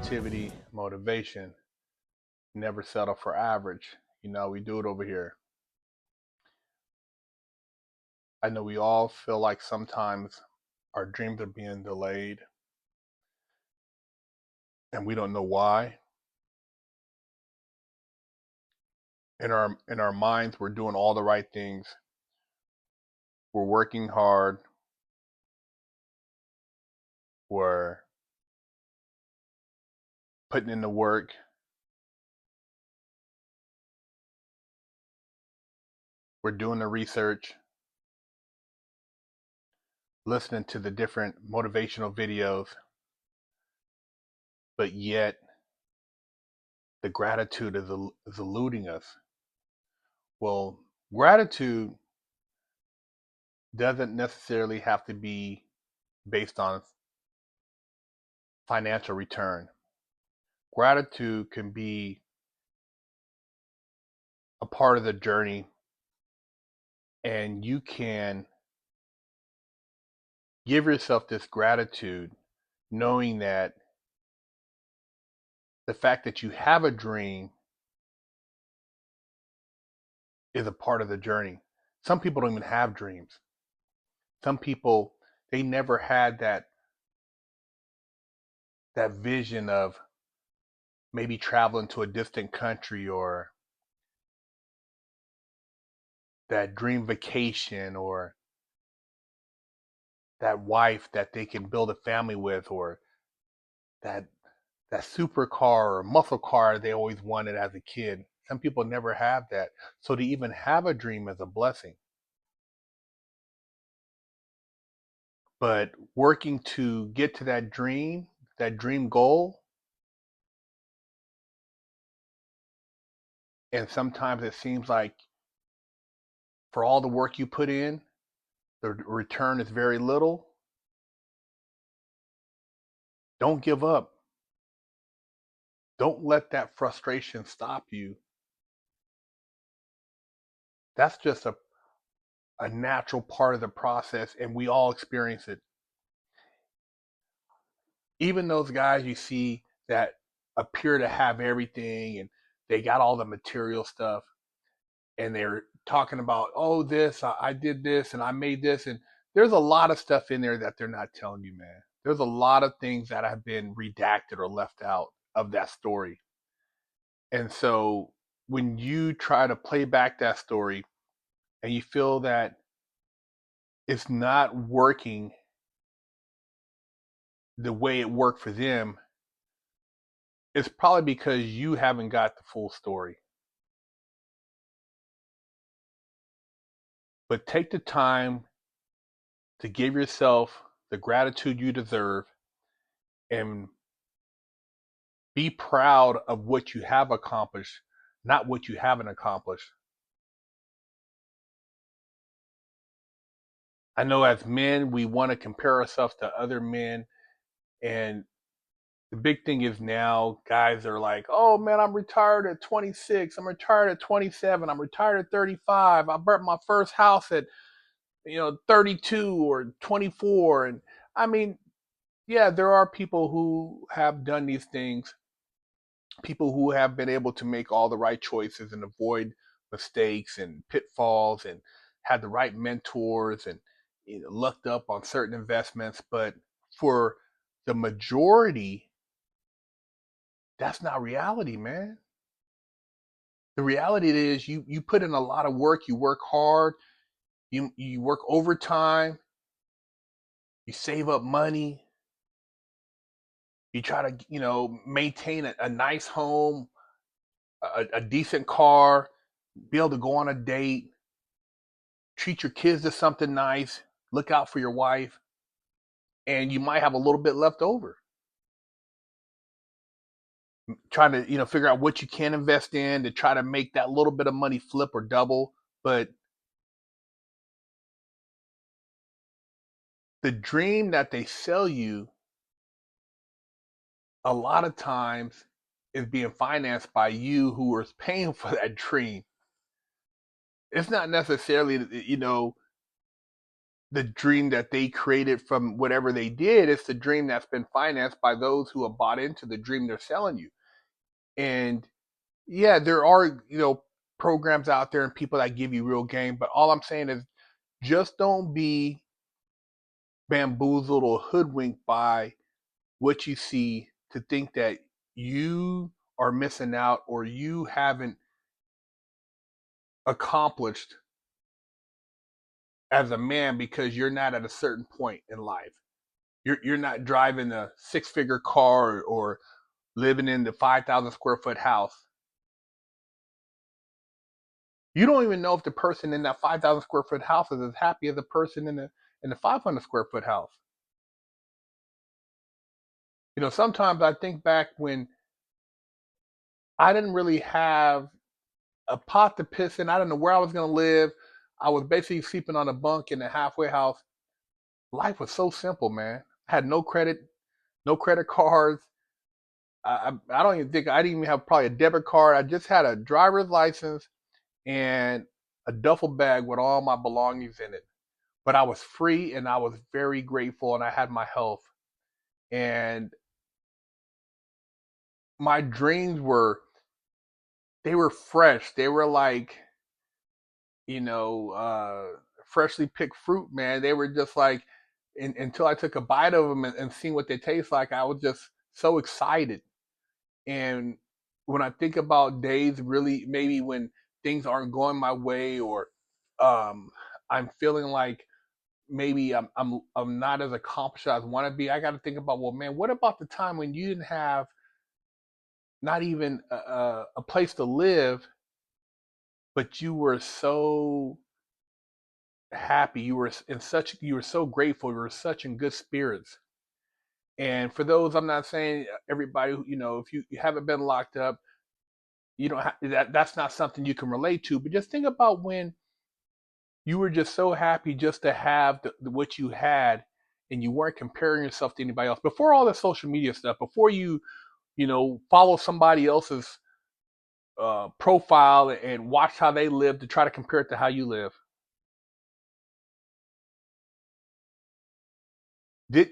positivity, motivation. Never settle for average. We do it over here. I know we all feel like sometimes our dreams are being delayed and we don't know why. In our minds, we're doing all the right things. We're working hard. We're putting in the work. We're doing the research, listening to the different motivational videos, but yet the gratitude is eluding us. Well, gratitude doesn't necessarily have to be based on financial return. Gratitude can be a part of the journey, and you can give yourself this gratitude knowing that the fact that you have a dream is a part of the journey. Some people don't even have dreams. Some people, they never had that vision of maybe traveling to a distant country, or that dream vacation, or that wife that they can build a family with, or that that supercar or muscle car they always wanted as a kid. Some people never have that. So to even have a dream is a blessing. But working to get to that dream goal, and sometimes it seems like for all the work you put in, the return is very little. Don't give up. Don't let that frustration stop you. That's just a natural part of the process, and we all experience it. Even those guys you see that appear to have everything and they got all the material stuff, and they're talking about, oh, I did this and I made this, and there's a lot of stuff in there that they're not telling you, man. There's a lot of things that have been redacted or left out of that story. And so when you try to play back that story and you feel that it's not working the way it worked for them, it's probably because you haven't got the full story. But take the time to give yourself the gratitude you deserve, and be proud of what you have accomplished, not what you haven't accomplished. I know as men, we want to compare ourselves to other men. And the big thing is now guys are like, oh man, I'm retired at 26. I'm retired at 27. I'm retired at 35. I bought my first house at 32 or 24. And I mean, yeah, there are people who have done these things, people who have been able to make all the right choices and avoid mistakes and pitfalls, and had the right mentors, and lucked up on certain investments. But for the majority, that's not reality, man. The reality is you put in a lot of work, you work hard, you work overtime, you save up money, you try to maintain a nice home, a decent car, be able to go on a date, treat your kids to something nice, look out for your wife, and you might have a little bit left over. Trying to figure out what you can invest in to try to make that little bit of money flip or double. But the dream that they sell you a lot of times is being financed by you who is paying for that dream. It's not necessarily the dream that they created from whatever they did. It's the dream that's been financed by those who have bought into the dream they're selling you. And yeah, there are, programs out there and people that give you real game, but all I'm saying is just don't be bamboozled or hoodwinked by what you see to think that you are missing out or you haven't accomplished as a man because you're not at a certain point in life. You're not driving a six-figure car or living in the 5,000 square foot house. You don't even know if the person in that 5,000 square foot house is as happy as the person in the 500 square foot house. Sometimes I think back when I didn't really have a pot to piss in. I didn't know where I was going to live. I was basically sleeping on a bunk in a halfway house. Life was so simple, man. I had no credit, no credit cards. I don't even think I didn't even have probably a debit card. I just had a driver's license and a duffel bag with all my belongings in it. But I was free and I was very grateful and I had my health. And my dreams they were fresh. They were like, you know, freshly picked fruit, man. They were just like, until I took a bite of them and seen what they taste like, I was just so excited. And when I think about days, really, maybe when things aren't going my way, or I'm feeling like maybe I'm not as accomplished as I want to be, I got to think about, well, man, what about the time when you didn't have not even a place to live, but you were so happy, you were so grateful, you were such in good spirits. And for those, I'm not saying everybody, if you haven't been locked up, you don't have that's not something you can relate to, but just think about when you were just so happy just to have what you had, and you weren't comparing yourself to anybody else before all the social media stuff, before you follow somebody else's profile and watch how they live to try to compare it to how you live.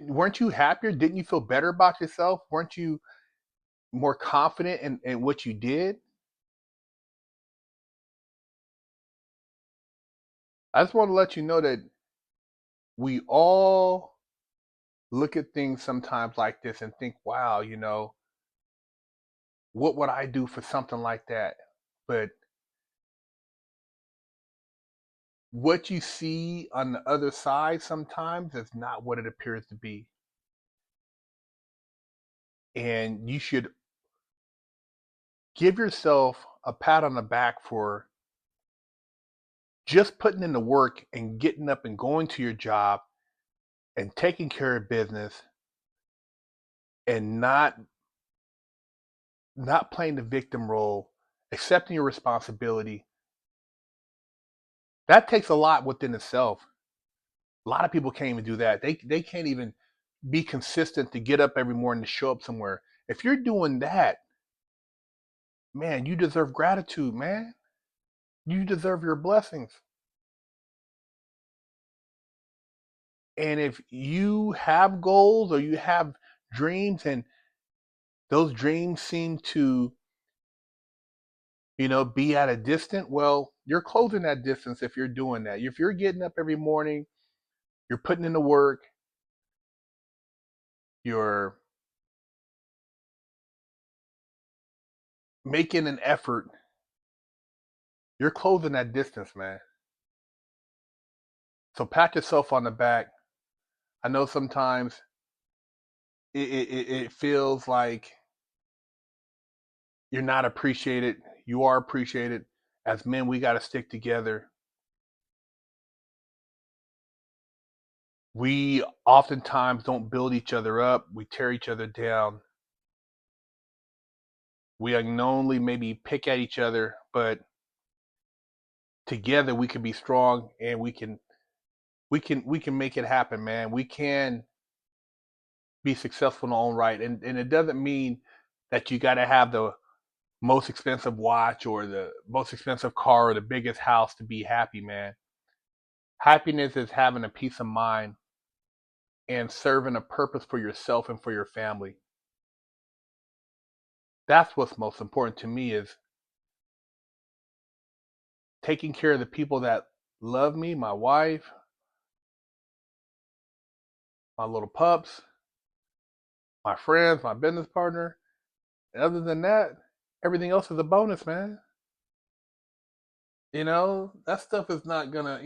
Weren't you happier? Didn't you feel better about yourself? Weren't you more confident in what you did? I just want to let you know that we all look at things sometimes like this and think, wow, what would I do for something like that? But what you see on the other side sometimes is not what it appears to be. And you should give yourself a pat on the back for just putting in the work and getting up and going to your job and taking care of business and not playing the victim role, accepting your responsibility. That takes a lot within itself. A lot of people can't even do that. They can't even be consistent to get up every morning to show up somewhere. If you're doing that, man, you deserve gratitude, man. You deserve your blessings. And if you have goals or you have dreams and those dreams seem to, be at a distance, well, you're closing that distance if you're doing that. If you're getting up every morning, you're putting in the work, you're making an effort, you're closing that distance, man. So pat yourself on the back. I know sometimes it feels like you're not appreciated. You are appreciated. As men, we got to stick together. We oftentimes don't build each other up. We tear each other down. We unknowingly maybe pick at each other, but together we can be strong and we can make it happen, man. We can be successful in our own right. And it doesn't mean that you got to have the most expensive watch or the most expensive car or the biggest house to be happy, man. Happiness is having a peace of mind and serving a purpose for yourself and for your family. That's what's most important to me, is taking care of the people that love me, my wife, my little pups, my friends, my business partner. And other than that, everything else is a bonus, man. That stuff is not gonna,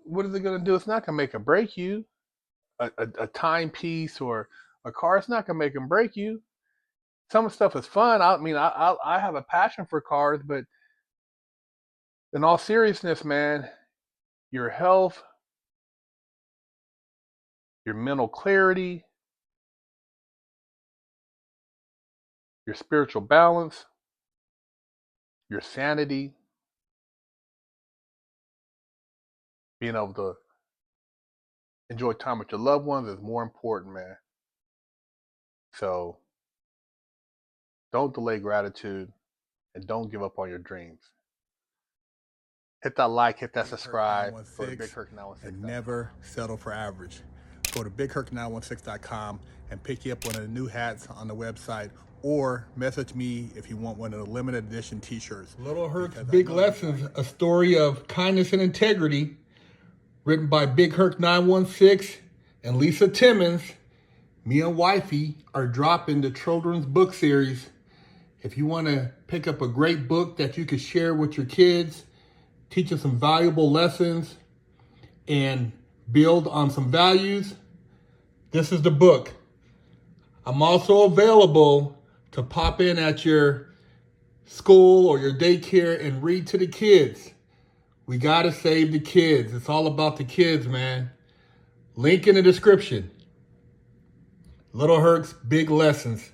what is it gonna do? It's not gonna make or break you. A timepiece or a car, it's not gonna make and break you. Some of the stuff is fun. I have a passion for cars, but in all seriousness, man, your health, your mental clarity, your spiritual balance, your sanity, being able to enjoy time with your loved ones is more important, man. So don't delay gratitude and don't give up on your dreams. Hit that like, hit that subscribe. Go to BigHerc916 and never settle for average. Go to BigHerc916.com and pick you up one of the new hats on the website, or message me if you want one of the limited edition t-shirts. Little Herc's Big Lessons, a story of kindness and integrity, written by BigHerc916 and Lisa Timmons. Me and Wifey are dropping the children's book series. If you want to pick up a great book that you could share with your kids, teach them some valuable lessons, and build on some values, this is the book. I'm also available to pop in at your school or your daycare and read to the kids. We got to save the kids. It's all about the kids, man. Link in the description. Little Herc's Big Lessons.